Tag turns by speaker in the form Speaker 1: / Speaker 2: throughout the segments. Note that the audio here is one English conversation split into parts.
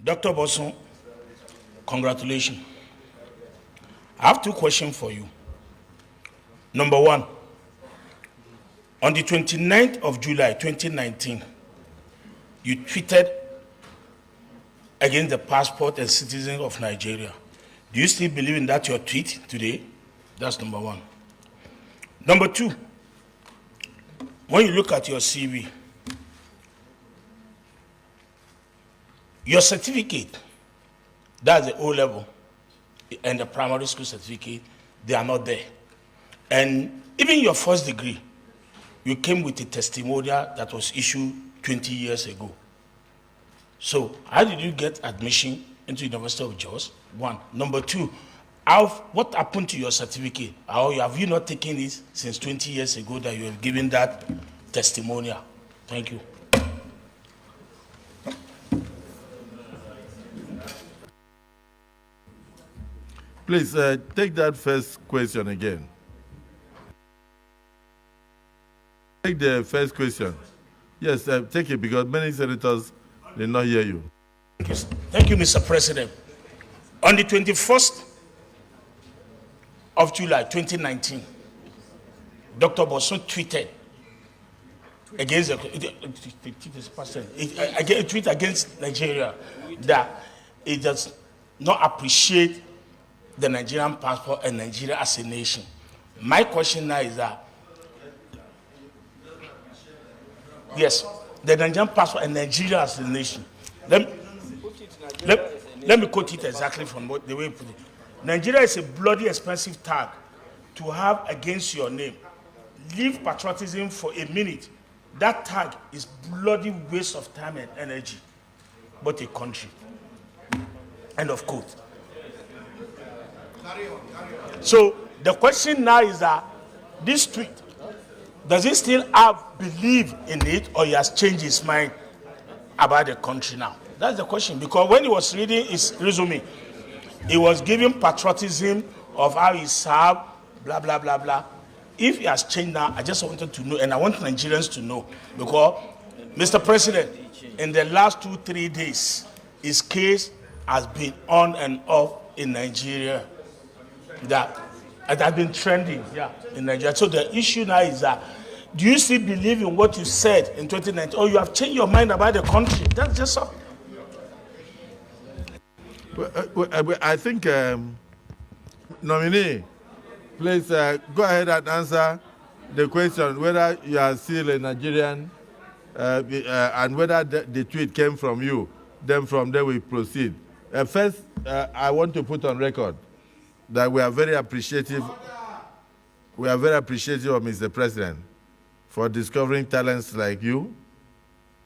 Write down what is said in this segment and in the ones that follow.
Speaker 1: Dr. Bosun, congratulations. I have two questions for you. Number one, on the 29th of July 2019, you tweeted against the passport and citizens of Nigeria. Do you still believe in that your tweet today? That's number one. Number two, when you look at your CV, your certificate, that's the O level, and the primary school certificate, they are not there. And even your first degree, you came with a testimonial that was issued 20 years ago. So how did you get admission into University of Jos? One. Number two, what happened to your certificate? How have you not taken it since 20 years ago that you have given that testimonial? Thank you.
Speaker 2: Please take that first question again. Take the first question. Yes, take it because many senators did not hear you.
Speaker 1: Thank you, Mr. President. On the 21st of July 2019, Dr. Bosun tweeted against Nigeria that it does not appreciate the Nigerian passport and Nigeria as a nation. My question now is that, yes, the Nigerian passport and Nigeria as a nation. Let me quote it exactly from the way you put it. Nigeria is a bloody expensive tag to have against your name. Leave patriotism for a minute. That tag is bloody waste of time and energy, but a country. End of quote. So the question now is that this tweet, does he still have belief in it, or he has changed his mind about the country now? That's the question. Because when he was reading his resume, he was giving patriotism of how he served, blah, blah, blah, blah. If he has changed now, I just wanted to know, and I want Nigerians to know, because, Mr. President, in the last 2-3 days, his case has been on and off in Nigeria. That has been trending, in Nigeria. So the issue now is that, do you still believe in what you said in 2019, or you have changed your mind about the country? That's just all.
Speaker 2: I think, nominee, please go ahead and answer the question whether you are still a Nigerian and whether the tweet came from you. Then from there we proceed. First, I want to put on record that we are very appreciative. We are very appreciative of Mr. President for discovering talents like you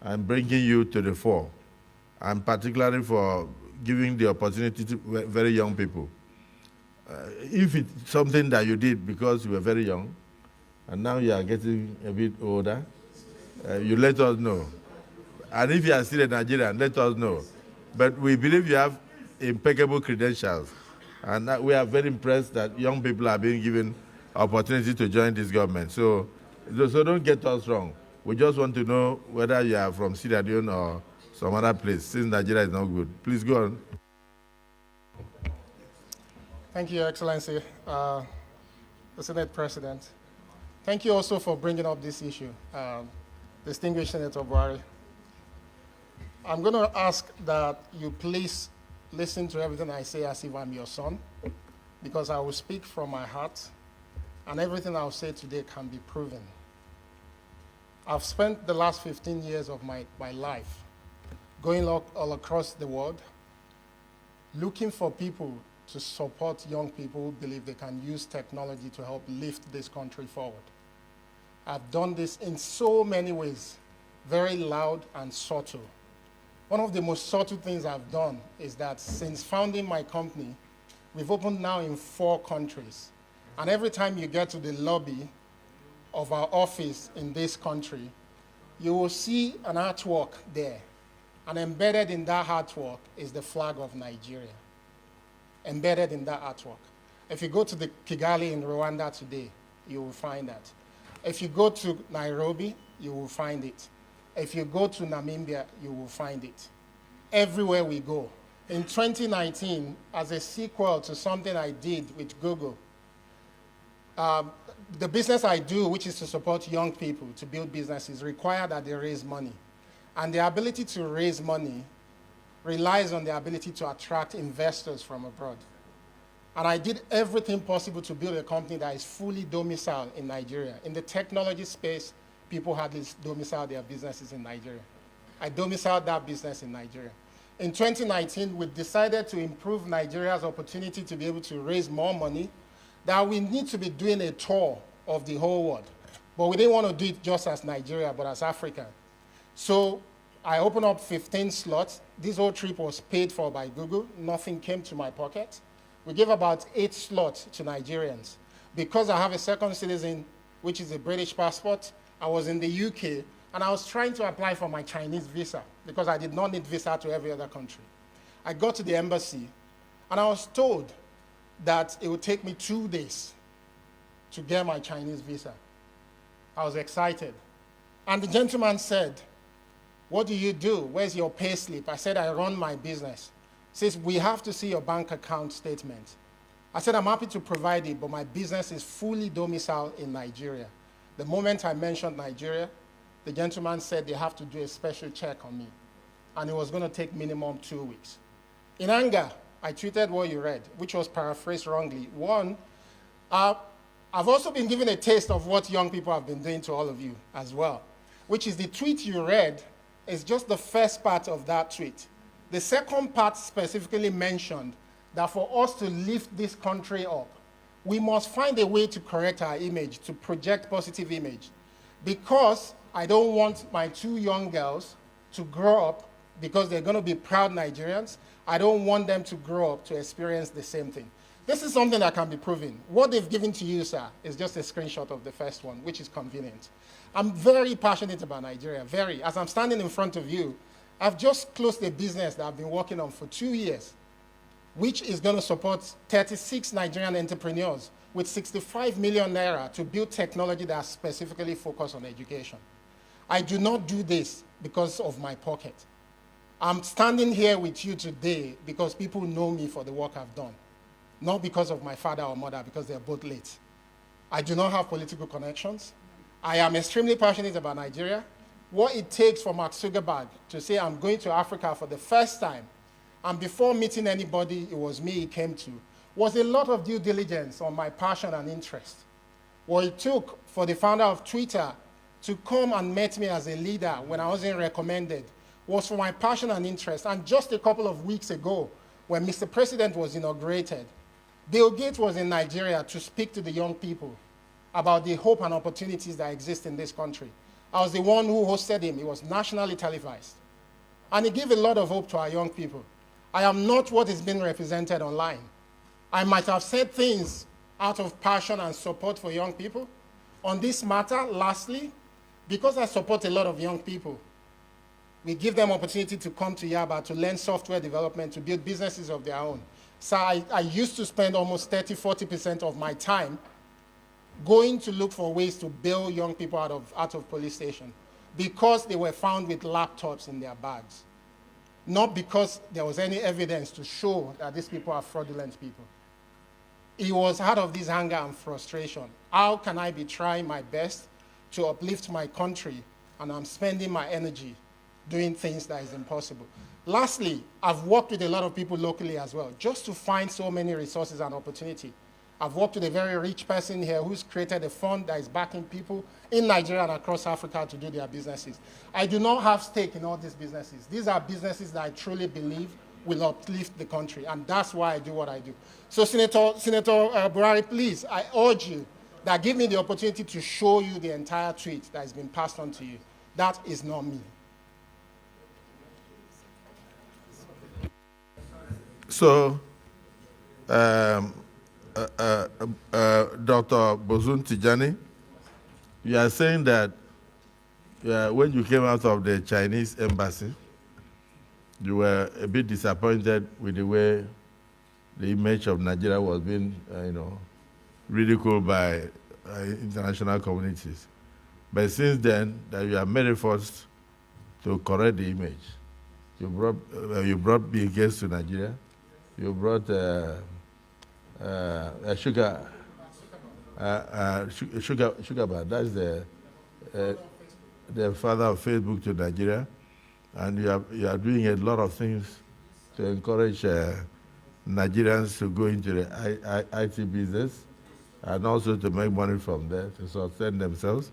Speaker 2: and bringing you to the fore, and particularly for giving the opportunity to very young people. If it's something that you did because you were very young, and now you are getting a bit older, you let us know. And if you are still a Nigerian, let us know. But we believe you have impeccable credentials. And we are very impressed that young people are being given opportunity to join this government. So don't get us wrong. We just want to know whether you are from Sierra Leone or some other place, since Nigeria is not good. Please go on.
Speaker 3: Thank you, Your Excellency, the Senate President. Thank you also for bringing up this issue, distinguished Senator Buhari. I'm going to ask that you please listen to everything I say as if I'm your son, because I will speak from my heart, and everything I'll say today can be proven. I've spent the last 15 years of my life going all across the world, looking for people to support young people who believe they can use technology to help lift this country forward. I've done this in so many ways, very loud and subtle. One of the most subtle things I've done is that since founding my company, we've opened now in 4 countries. And every time you get to the lobby of our office in this country, you will see an artwork there. And embedded in that artwork is the flag of Nigeria. Embedded in that artwork. If you go to the Kigali in Rwanda today, you will find that. If you go to Nairobi, you will find it. If you go to Namibia, you will find it. everywhere we go. In 2019, as a sequel to something I did with Google, the business I do, which is to support young people to build businesses, require that they raise money. And the ability to raise money relies on the ability to attract investors from abroad. And I did everything possible to build a company that is fully domiciled in Nigeria. In the technology space, people hardly domicile their businesses in Nigeria. I domiciled that business in Nigeria. In 2019, we decided to improve Nigeria's opportunity to be able to raise more money, that we need to be doing a tour of the whole world. But we didn't want to do it just as Nigeria, but as Africa. So I opened up 15 slots. This whole trip was paid for by Google. Nothing came to my pocket. We gave about 8 slots to Nigerians. Because I have a second citizen, which is a British passport, I was in the UK, and I was trying to apply for my Chinese visa because I did not need visa to every other country. I got to the embassy, and I was told that it would take me 2 days to get my Chinese visa. I was excited. And the gentleman said, "What do you do? Where's your pay slip?" I said, "I run my business." He says, "We have to see your bank account statement." I said, "I'm happy to provide it, but my business is fully domiciled in Nigeria." The moment I mentioned Nigeria, the gentleman said they have to do a special check on me, and it was going to take minimum 2 weeks. In anger, I tweeted what you read, which was paraphrased wrongly. One, I've also been given a taste of what young people have been doing to all of you as well, which is the tweet you read is just the first part of that tweet. The second part specifically mentioned that for us to lift this country up, we must find a way to correct our image, to project positive image. Because I don't want my 2 young girls to grow up because they're going to be proud Nigerians. I don't want them to grow up to experience the same thing. This is something that can be proven. What they've given to you, sir, is just a screenshot of the first one, which is convenient. I'm very passionate about Nigeria, very. As I'm standing in front of you, I've just closed a business that I've been working on for 2 years, which is going to support 36 Nigerian entrepreneurs with 65 million naira to build technology that's specifically focused on education. I do not do this because of my pocket. I'm standing here with you today because people know me for the work I've done, not because of my father or mother, because they're both late. I do not have political connections. I am extremely passionate about Nigeria. What it takes for Mark Zuckerberg to say I'm going to Africa for the first time, and before meeting anybody, it was me he came to, was a lot of due diligence on my passion and interest. What it took for the founder of Twitter to come and meet me as a leader when I wasn't recommended was for my passion and interest. And just a couple of weeks ago, when Mr. President was inaugurated, Bill Gates was in Nigeria to speak to the young people about the hope and opportunities that exist in this country. I was the one who hosted him. It was nationally televised. And it gave a lot of hope to our young people. I am not what is being represented online. I might have said things out of passion and support for young people. On this matter, lastly, because I support a lot of young people, we give them opportunity to come to Yaba to learn software development, to build businesses of their own. So I used to spend almost 30–40% of my time going to look for ways to bail young people out of police station because they were found with laptops in their bags, not because there was any evidence to show that these people are fraudulent people. It was out of this anger and frustration. How can I be trying my best to uplift my country, and I'm spending my energy doing things that is impossible? Lastly, I've worked with a lot of people locally as well, just to find so many resources and opportunity. I've worked with a very rich person here who's created a fund that is backing people in Nigeria and across Africa to do their businesses. I do not have stake in all these businesses. These are businesses that I truly believe will uplift the country, and that's why I do what I do. So Senator Buhari, please, I urge you that give me the opportunity to show you the entire tweet that has been passed on to you. That is not me.
Speaker 2: So, Dr. Bosun Tijani, you are saying that when you came out of the Chinese embassy, you were a bit disappointed with the way the image of Nigeria was being, ridiculed by international communities. But since then, that you have made efforts to correct the image. You brought Bill Gates to Nigeria. You brought Sugarman. That's the father of Facebook to Nigeria, and you are doing a lot of things to encourage Nigerians to go into the IT business, and also to make money from there to sustain themselves.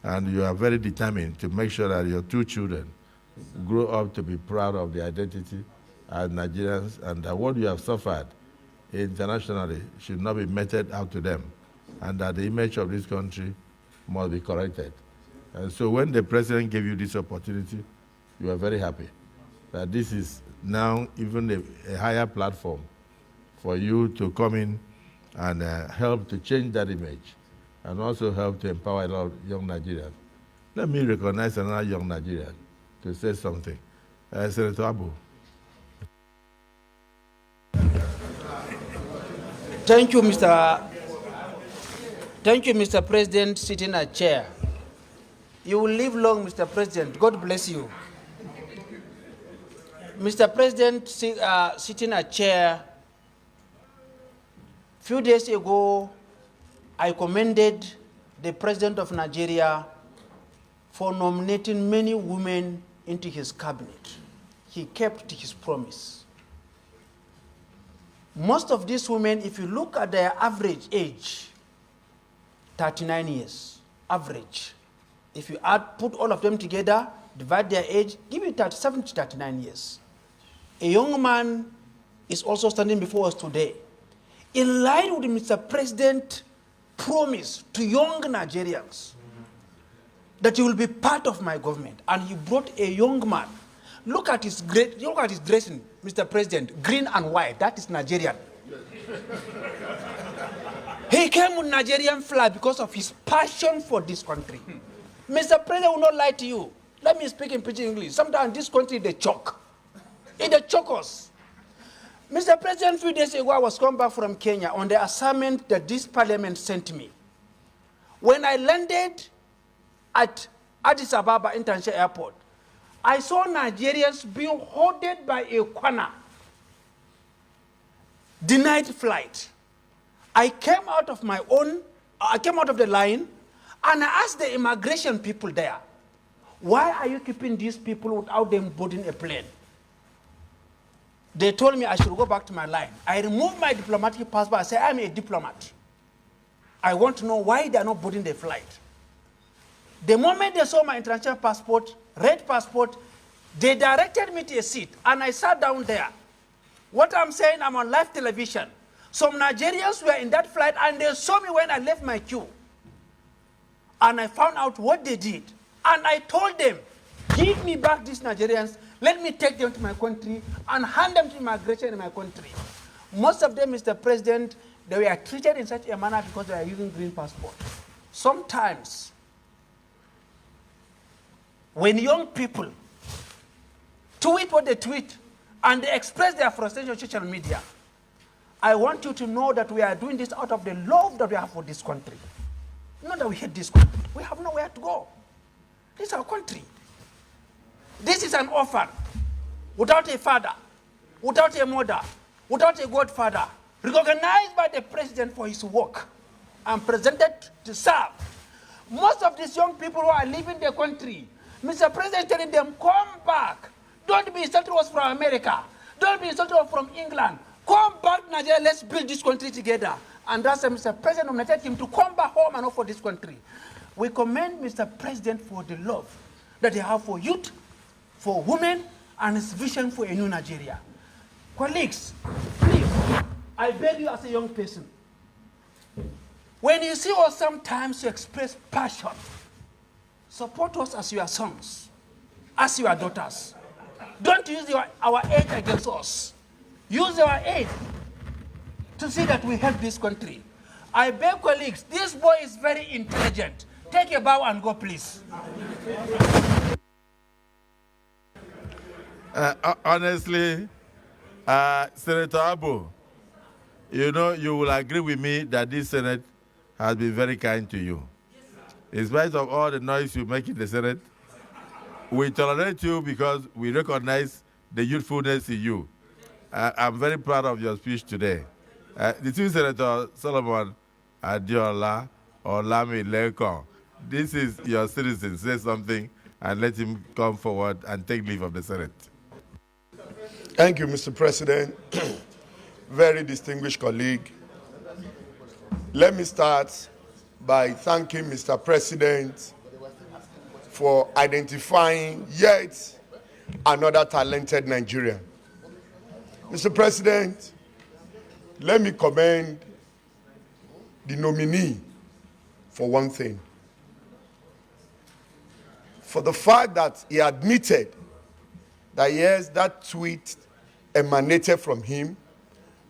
Speaker 2: And you are very determined to make sure that your two children grow up to be proud of their identity as Nigerians, and that what you have suffered internationally should not be meted out to them, and that the image of this country must be corrected. And so when the president gave you this opportunity, you are very happy that this is now even a higher platform for you to come in and help to change that image, and also help to empower a lot of young Nigerians. Let me recognize another young Nigerian to say something. Senator Abu.
Speaker 4: Thank you, Mr. President, sitting at chair. You will live long, Mr. President. God bless you. Mr. President, sitting at chair, a few days ago, I commended the President of Nigeria for nominating many women into his cabinet. He kept his promise. Most of these women, if you look at their average age, 39 years, average. If you put all of them together, divide their age, give it 37 to 39 years. A young man is also standing before us today. In line with Mr. President's promise to young Nigerians that he will be part of my government, and he brought a young man. Look at his dressing, Mr. President, green and white. That is Nigerian. He came with Nigerian flag because of his passion for this country. Mr. President will not lie to you. Let me speak in pidgin English. Sometimes this country, they choke. They choke us. Mr. President, a few days ago, I was coming back from Kenya on the assignment that this parliament sent me. When I landed at Addis Ababa International Airport, I saw Nigerians being hoarded by a corner, denied flight. I came out of the line, and I asked the immigration people there, why are you keeping these people without them boarding a plane? They told me I should go back to my line. I removed my diplomatic passport. I said, I'm a diplomat. I want to know why they are not boarding the flight. The moment they saw my international passport, red passport, they directed me to a seat, and I sat down there. What I'm saying, I'm on live television. Some Nigerians were in that flight, and they saw me when I left my queue. And I found out what they did. And I told them, give me back these Nigerians, let me take them to my country and hand them to immigration in my country. Most of them, Mr. President, they were treated in such a manner because they are using green passport. Sometimes, when young people tweet what they tweet and they express their frustration on social media, I want you to know that we are doing this out of the love that we have for this country. Not that we hate this country. We have nowhere to go. This is our country. This is an orphan, without a father, without a mother, without a godfather, recognized by the president for his work and presented to serve. Most of these young people who are leaving the country, Mr. President is telling them, come back. Don't be insulted us from America. Don't be insulted us from England. Come back, Nigeria, let's build this country together. And that's why Mr. President nominated him to come back home and not for this country. We commend Mr. President for the love that he has for youth, for women, and his vision for a new Nigeria. Colleagues, please, I beg you as a young person, when you see us sometimes you express passion, support us as your sons, as your daughters. Don't use our age against us. Use our age to see that we help this country. I beg colleagues, this boy is very intelligent. Take a bow and go, please.
Speaker 2: Honestly, Senator Abu, you know, you will agree with me that this Senate has been very kind to you. In spite of all the noise you make in the Senate, we tolerate you because we recognize the youthfulness in you. I'm very proud of your speech today. The two Senator Solomon Adiola or Lami Lekon, this is your citizen. Say something and let him come forward and take leave of the Senate.
Speaker 5: Thank you, Mr. President. Very distinguished colleague. Let me start by thanking Mr. President for identifying yet another talented Nigerian. Mr. President, let me commend the nominee for one thing. For the fact that he admitted that yes, that tweet emanated from him,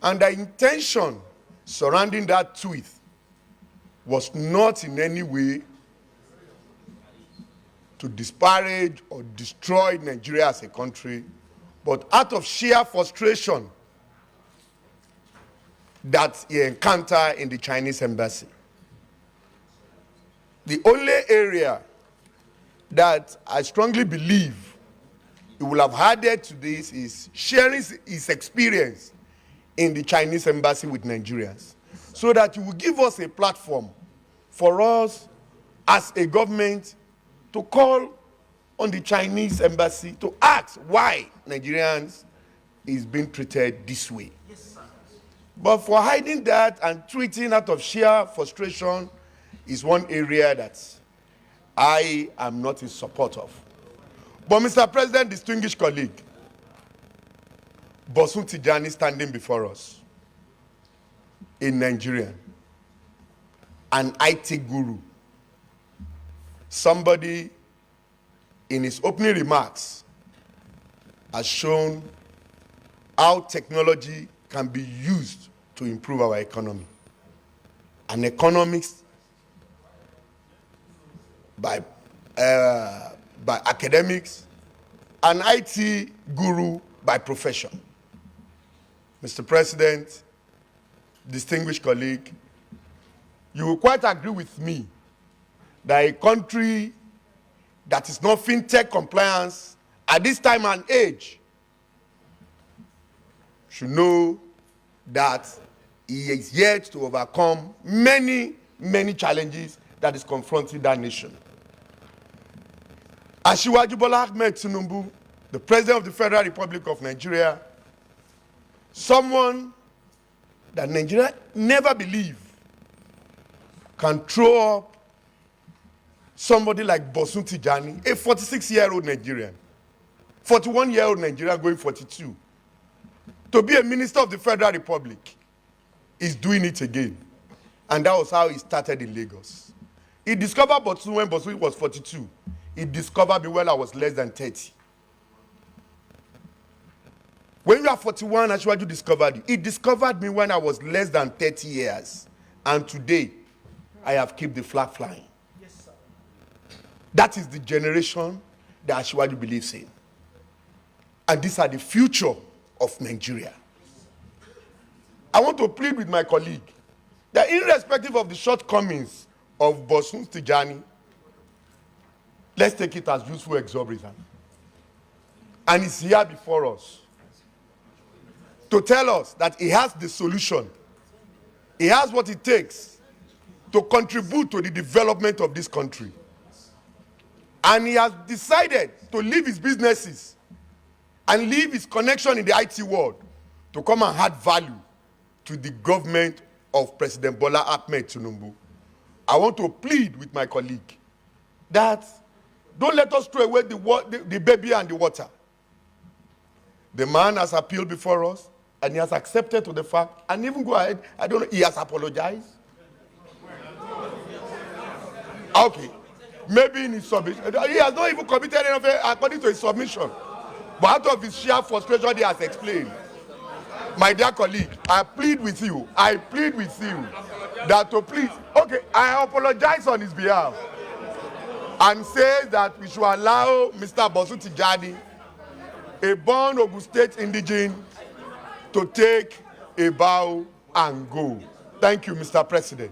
Speaker 5: and the intention surrounding that tweet was not in any way to disparage or destroy Nigeria as a country, but out of sheer frustration that he encountered in the Chinese embassy. The only area that I strongly believe he will have added to this is sharing his experience in the Chinese embassy with Nigerians, so that he will give us a platform for us as a government to call on the Chinese embassy to ask why Nigerians is being treated this way. Yes, sir. But for hiding that and tweeting out of sheer frustration is one area that I am not in support of. But Mr. President, distinguished colleague, Bosun Tijani standing before us, a Nigerian, an IT guru, somebody in his opening remarks has shown how technology can be used to improve our economy. An economist by academics, an IT guru by profession. Mr. President, distinguished colleague, you will quite agree with me that a country that is not fintech compliance at this time and age should know that he is yet to overcome many, many challenges that is confronting that nation. Asiwaju Bola Ahmed Tinubu, the President of the Federal Republic of Nigeria, someone that Nigeria never believed can throw up somebody like Bosun Tijani, a 46-year-old Nigerian, 41-year-old Nigerian going 42, to be a minister of the Federal Republic, is doing it again. And that was how he started in Lagos. He discovered Bosun when Bosun was 42. He discovered me when I was less than 30. When you are 41, Asiwaju discovered you. He discovered me when I was less than 30 years. And today, I have kept the flag flying. Yes, sir. That is the generation that Asiwaju believes in. And these are the future of Nigeria. I want to plead with my colleague that irrespective of the shortcomings of Bosun Tijani, let's take it as useful exorbitant. And he's here before us to tell us that he has the solution. He has what it takes to contribute to the development of this country. And he has decided to leave his businesses and leave his connection in the IT world to come and add value to the government of President Bola Ahmed Tinubu. I want to plead with my colleague that don't let us throw away the baby and the water. The man has appealed before us, and he has accepted to the fact, and even go ahead, I don't know, he has apologized. Okay, maybe in his submission, he has not even committed anything according to his submission. But out of his sheer frustration, he has explained. My dear colleague, I plead with you that to please, okay, I apologize on his behalf and say that we should allow Mr. Bosun Tijani, a born Ogun State indigene, to take a bow and go. Thank you, Mr. President.